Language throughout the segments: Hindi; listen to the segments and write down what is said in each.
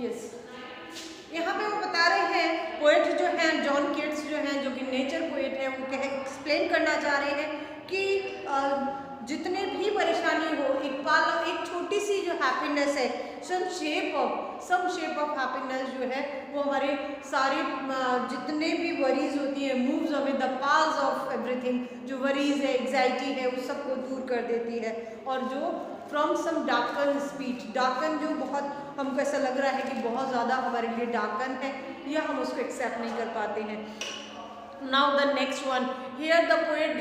यस, यहाँ पे वो बता रहे हैं, पोएट जो हैं जॉन केट्स जो हैं, जो कि नेचर पोएट हैं, वो एक्सप्लेन करना चाह रहे हैं कि जितने भी परेशानी हो, एक छोटी सी जो हैप्पीनेस है, सम शेप ऑफ हैप्पीनेस जो है वो हमारे सारे जितने भी वरीज होती हैं moves away the palls of everything, जो वरीज है, एग्जाइटी है, उस सबको दूर कर देती है। और जो from some darken speech, darken जो बहुत हमको ऐसा लग रहा है कि बहुत ज़्यादा हमारे लिए डार्कन है, या हम उसको एक्सेप्ट नहीं कर पाते हैं। Now the next one, here the poet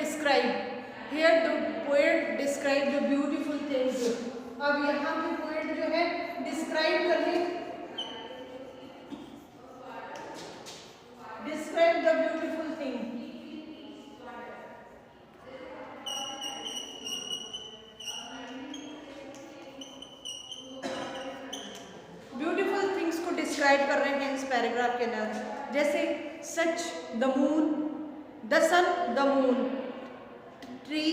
describe the beautiful things. अब यहाँ पे पोएट जो है describe the beautiful thing. Beautiful things को डिस्क्राइब कर रहे हैं इस पैराग्राफ के अंदर, जैसे such the moon, the sun, the moon, tree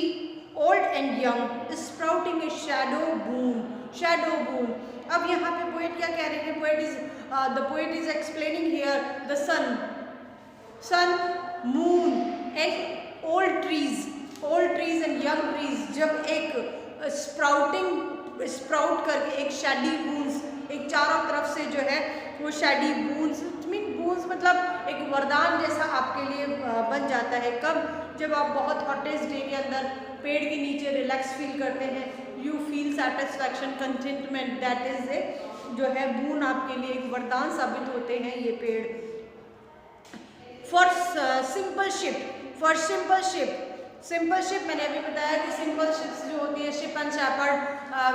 old and young sprouting a shadow boon. अब यहाँ पे पोएट क्या कह रहे हैं? The poet is explaining here the sun, moon and old trees and young trees, जब एक स्प्राउट करके एक शैडी बून्स, एक चारों तरफ से जो है वो शैडी बून्स मतलब एक वरदान जैसा आपके लिए बन जाता है। कब? जब आप बहुत हॉटेस्ट डे के अंदर पेड़ के नीचे रिलैक्स फील करते हैं, you feel satisfaction, contentment, that is a जो है बून आपके लिए एक वरदान साबित होते हैं ये पेड़। फॉर सिंपल शिप मैंने अभी बताया कि सिंपल शिप्स जो होती है, ship and shepherd,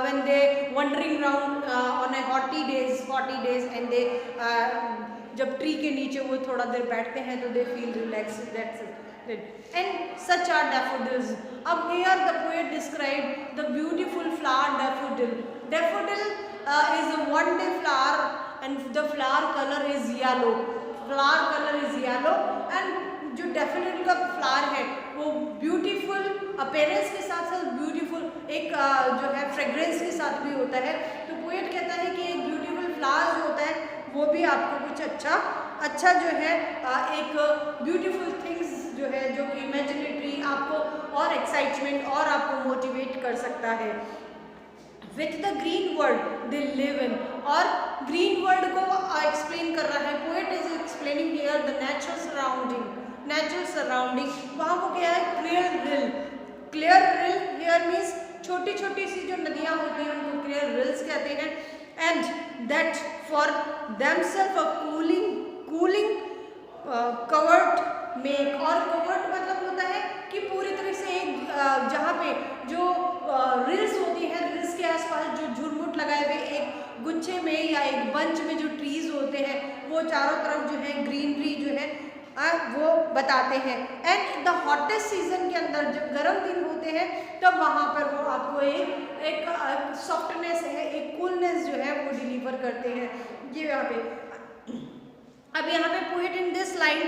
when they wandering round on a hottie days and they जब ट्री के नीचे वो थोड़ा देर बैठते हैं तो they feel relax, that's it. And such are daffodils. अब here the poet describe the beautiful flower daffodil. Daffodil is a one day flower and the flower colour is yellow. And जो डैफोडिल का फ्लावर है वो ब्यूटीफुल अपीयरेंस के साथ साथ ब्यूटीफुल एक जो है फ्रेग्रेंस के साथ भी होता है। तो पोएट कहता है कि एक ब्यूटीफुल फ्लावर जो होता है वो भी आपको कुछ अच्छा जो है एक ब्यूटीफुल थिंग्स जो है, जो कि इमेजिनेटरी आपको और एक्साइटमेंट और आपको मोटिवेट कर सकता है। With the green world they live in, और ग्रीन वर्ल्ड को एक्सप्लेन कर रहा है। Poet is explaining here the natural surrounding. वहाँ वो क्या है? क्लियर रिल हियर मीन्स छोटी छोटी सी जो नदियाँ होती हैं उनको क्लियर रिल्स कहते हैं। And that for themself a cooling covert make, और कवर्ट मतलब होता है कि पूरी तरह से एक जहाँ पे जो रिल्स होती हैं, रिल्स के आसपास जो झुरमुट लगाए हुए एक गुच्छे में या एक बंच में जो ट्रीज होते हैं वो चारों तरफ जो है ग्रीनरी जो है वो बताते हैं। एंड द हॉटेस्ट सीजन के अंदर जब गर्म दिन होते हैं तब वहाँ पर वो आपको एक सॉफ्टनेस है, एक कूलनेस जो है वो डिलीवर करते हैं। ये यहाँ पे अब यहाँ पे poet in this line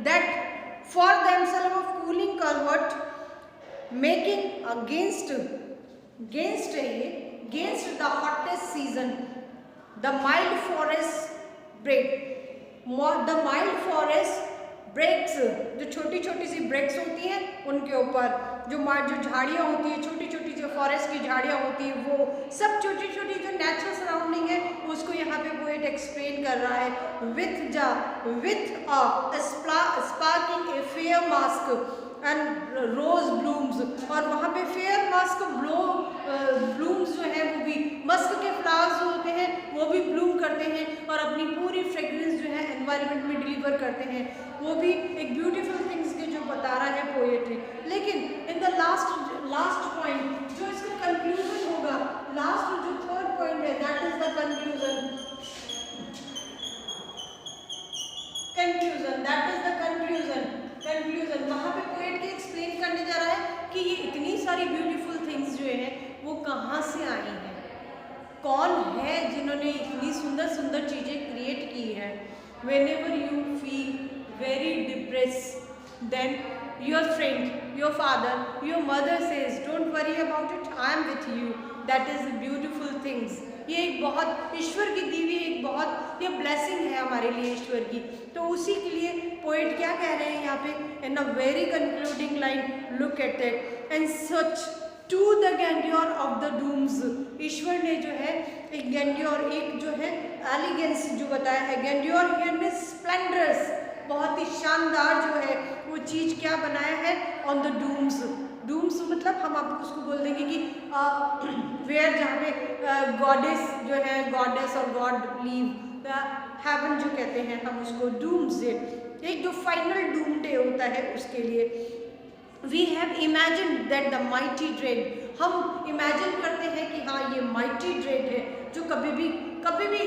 that for themself of cooling covert making against the hottest season the mild forest breaks, जो छोटी छोटी सी ब्रेक्स होती हैं उनके ऊपर जो झाड़ियाँ होती है, छोटी छोटी जो फॉरेस्ट की झाड़ियाँ होती है, वो सब छोटी छोटी जो नेचुरल सराउंडिंग है उसको यहाँ पे पोएट एक्सप्लेन कर रहा है। With a sparking a fair mask and rose blooms, और वहाँ पे फेयर मास्क ब्लूम्स जो है वो भी मस्क के फ्लावर्स जो होते हैं वो भी ब्लूम करते हैं और अपनी पूरी फ्रेग्रेंस जो है एनवायरनमेंट में डिलीवर करते हैं। वो भी एक ब्यूटीफुल थिंग्स के जो बता रहा है पोएट्री। लेकिन इन द लास्ट पॉइंट जो इसका कंक्लूजन होगा, लास्ट जो थर्ड पॉइंट है, that is the conclusion, that is the conclusion. वहाँ पे पोएट के एक्सप्लेन करने जा रहा है कि ये इतनी सारी ब्यूटीफुल थिंग्स जो है वो कहाँ से आई हैं, कौन है जिन्होंने इतनी सुंदर सुंदर चीज़ें क्रिएट की है। Whenever you feel very depressed, then your friend, your father, your mother says, don't worry about it, I am with you. That is beautiful things. ये एक बहुत ईश्वर की दी हुई एक बहुत ये ब्लेसिंग है हमारे लिए ईश्वर की। तो उसी के लिए पोएट क्या कह रहे हैं यहाँ पे in a very concluding line, look at it and such to the grandeur of the dooms. ईश्वर ने जो है एक ग्रैंडियर, एक जो है एलिगेंस जो बताया है, ग्रैंडियर हियर में स्प्लेंडरस, बहुत ही शानदार जो है वो चीज़ क्या बनाया है ऑन द डूम्स। डूम्स मतलब हम आपको उसको बोल देंगे कि वेयर जहाँ पे गॉडेस जो है, गॉडेस और गॉड लीव हेवन जो कहते हैं हम उसको डूम्स डे, एक जो फाइनल डूम डे होता है उसके लिए। We have imagine that the mighty dread, हम इमेजिन करते हैं कि हाँ ये माइटी ड्रेड है जो कभी भी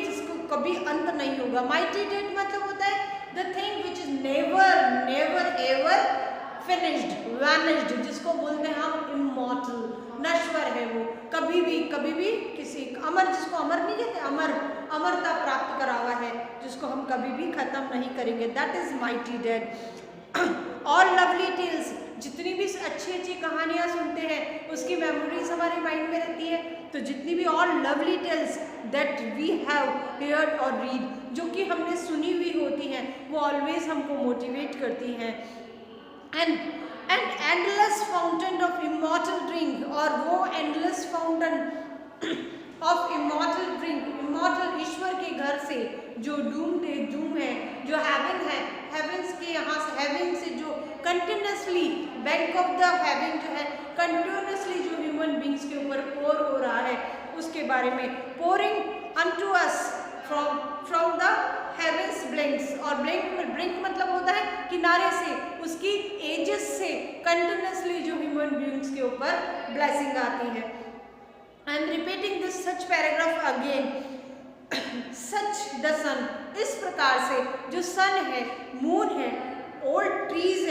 जिसको कभी अंत नहीं होगा। माइटी ड्रेड मतलब होता है the thing which is never never ever finished, vanished, जिसको बोलते हैं हम इमॉर्टल, नश्वर है वो, कभी भी किसी अमर, जिसको अमर नहीं कहते, अमरता प्राप्त करा हुआ है, जिसको हम कभी भी खत्म नहीं करेंगे, that is mighty dead. All lovely tales, जितनी भी अच्छी कहानियाँ सुनते हैं उसकी मेमोरीज हमारे माइंड में रहती है। तो जितनी भी all lovely tales that we have heard और रीड, जो कि हमने सुनी हुई होती हैं, वो ऑलवेज हमको मोटिवेट करती हैं। And endless fountain of immortal drink, और वो endless fountain of immortal drink, immortal ईश्वर के घर से जो डूम है, जो हेवन है, हेवंस के यहाँ से, हेवन से जो continuously bank of the haven जो है कंटिन्यूसली जो ह्यूमन बींग्स के ऊपर पोर हो रहा है उसके बारे में, pouring unto us from the heavens blinks, और ब्लिंक मतलब होता है किनारे से, उसकी एजेस से कंटिन्यूसली जो ह्यूमन बींग्स के ऊपर ब्लेसिंग आती है। I am repeating this such paragraph again, such the sun, इस प्रकार से जो सन है, मून है, ओल्ड ट्रीज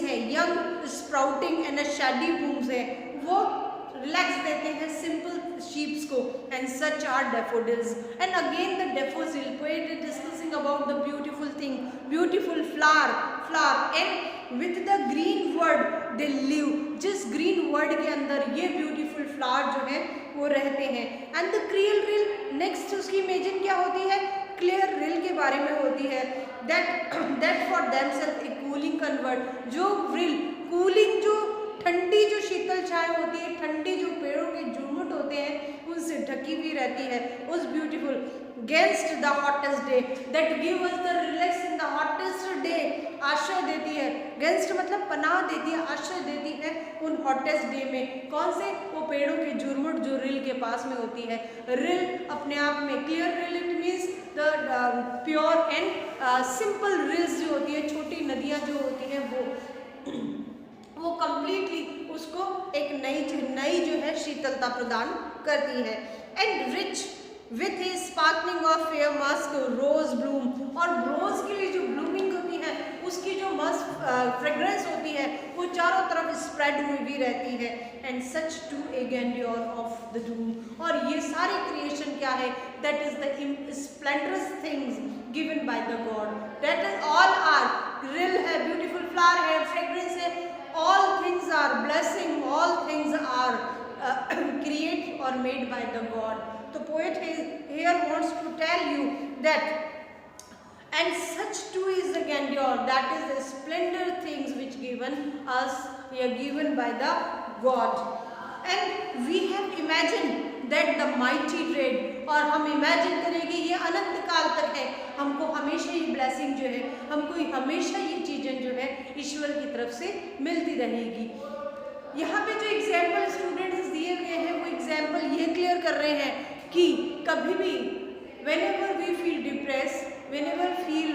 है, young sprouting and shady booms है, वो रिलैक्स देते हैं सिंपल शीप्स को, and such are daffodils. And again the daffodil, poet is discussing about the beautiful thing, beautiful flower and with the green world they live, जिस ग्रीन वर्ड के अंदर ये ब्यूटीफुल फ्लावर जो है वो रहते हैं। And the clear reel, next उसकी इमेजिन क्या होती है, क्लियर रिल के बारे में होती है, that for themself a cooling convert, जो रिल कूलिंग, जो ठंडी जो शीतल छाया होती है, ठंडी जो पेड़ों के झुरमुट होते हैं उनसे ढकी हुई रहती है, उस beautiful against the hottest day that give us the relax in the hottest day, आश्रय देती है, गेंस्ट मतलब पनाह देती है, आश्रय देती है उन हॉटेस्ट डे में। कौन से, वो पेड़ों के झुरमुट जो रिल के पास में होती है। रिल अपने आप में, clear reel it means the pure and simple reels जो होती है, छोटी नदियाँ जो होती हैं वो कंप्लीटली उसको एक नई जो है शीतलता प्रदान करती है। And rich with a sparkling of fair musk rose bloom, और रोज की जो ब्लूमिंग होती है उसकी जो मस्क फ्रेग्रेंस होती है वो चारों तरफ स्प्रेड हुई भी रहती है। And such to a grandeur of the doom, और ये सारी क्रिएशन क्या है, that is the splendorous things given by the god, that is all are rill है, ब्यूटीफुल फ्लावर है, फ्रेग्रेंस है, all things are blessing, all things are created or made by the God. The poet here wants to tell you that, and such too is the grandeur, that is the splendor things which given us, are given by the God. And we have imagined that the mighty dread, और हम इमेजिन करेंगे ये अनंत काल तक है, हमको हमेशा ये ब्लेसिंग जो है, हमको हमेशा ये चीज़ें जो है ईश्वर की तरफ से मिलती रहेगी। यहाँ पे जो एग्जाम्पल स्टूडेंट्स दिए गए हैं वो एग्जाम्पल ये क्लियर कर रहे हैं कि कभी भी whenever we feel depressed, whenever feel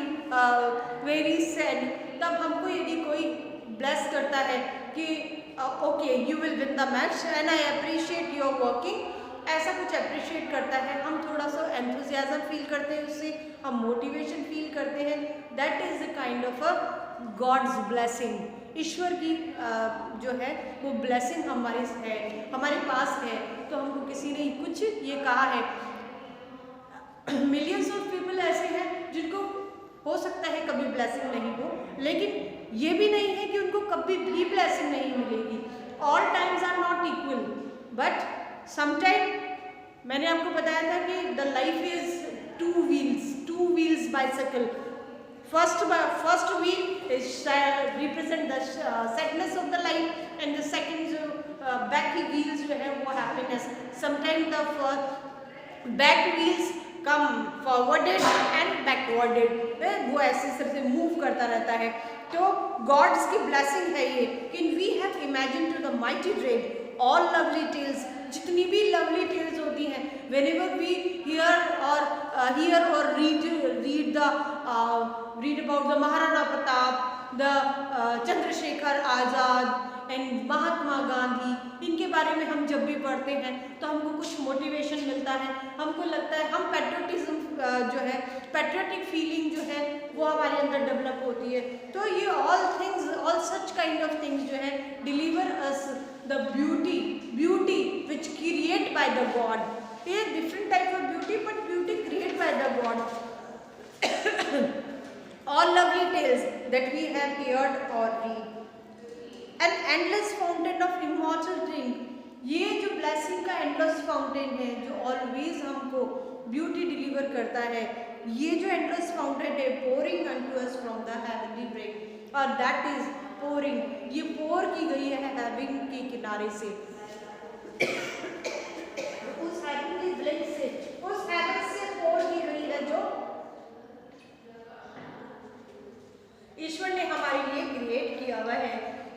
very sad, तब हमको यदि कोई ब्लेस करता है कि okay you will win the match and I appreciate your working, ऐसा कुछ अप्रिशिएट करता है, हम थोड़ा सा एंथुजियाज्म फील करते हैं उससे, हम मोटिवेशन फील करते हैं, that is the kind of a god's blessing. ईश्वर की जो है वो ब्लेसिंग हमारे पास है। तो हमको किसी ने कुछ ये कहा है, मिलियंस ऑफ पीपल ऐसे हैं जिनको हो सकता है कभी ब्लेसिंग नहीं हो, लेकिन ये भी नहीं है कि उनको कभी भी ब्लेसिंग नहीं मिलेगी। All times are not equal, but sometime मैंने आपको बताया था कि the life is two wheels bicycle. First wheel is represent the sadness of the life and the second जो बैक व्हील्स जो है वो happiness. Sometime the back wheels come forwarded and backwarded, वो ऐसे से मूव करता रहता है. तो गॉड्स की ब्लेसिंग है ये. Can we have imagine to the mighty trade all lovely tales, जितनी भी लवली टेल्स होती हैं, whenever we hear or read about the Maharana Pratap, the Chandrasekhar Azad and Mahatma Gandhi, इनके बारे में हम जब भी पढ़ते हैं तो हमको कुछ मोटिवेशन मिलता है. हमको लगता है हम पैट्रियोटिज्म जो है, पैट्रियोटिक फीलिंग जो है वो हमारे अंदर डेवलप होती है. तो ये all such kind of things जो है deliver us the beauty which create by the god. ये different type of beauty, but beauty create by the god. all lovely tales that we have heard or read. An endless fountain of immortal drink. ये जो ब्लेसिंग का एंडलेस फाउंटेन है जो ऑलवेज हमको ब्यूटी डिलीवर करता है, ये जो एंडलेस फाउंटेन है pouring unto us from the heavenly break, और दैट इज पोरिंग. ये पोर की गई है हेवन के किनारे से, उस हेवनली ब्रेक से, उस हेवन से पोर की गई है जो ईश्वर ने हमारे लिए क्रिएट किया हुआ है.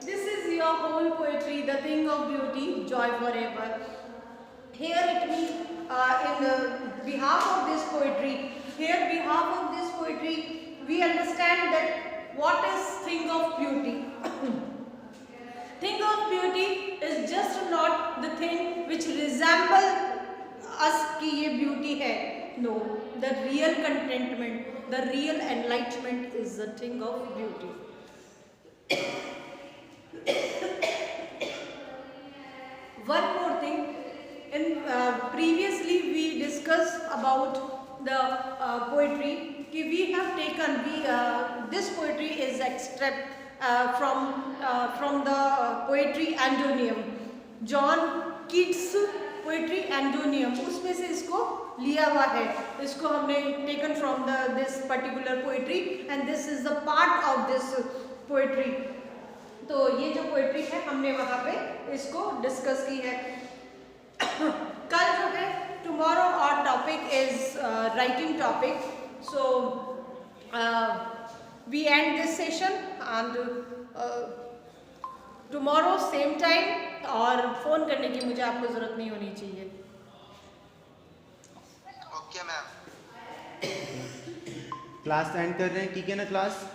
This is your whole poetry, the thing of beauty, joy forever. Here it means in behalf of this poetry, we understand that what is thing of beauty. Thing of beauty is just not the thing which resemble us कि ये beauty है. No, the real contentment, the real enlightenment is the thing of beauty. One more thing, in previously we discussed about the poetry. We have taken this poetry is extract from the poetry Andonium, John Keats poetry Andonium, उसमें से इसको लिया हुआ है. इसको हमने taken from this particular poetry and this is the part of this poetry. तो ये जो पोइट्री है हमने वहाँ पे इसको डिस्कस की है. कल जो है tomorrow our topic is writing topic. So we end this session and tomorrow same time, और फोन करने की मुझे आपको जरूरत नहीं होनी चाहिए. Okay ma'am. क्लास एंड कर रहे हैं, ठीक है ना क्लास?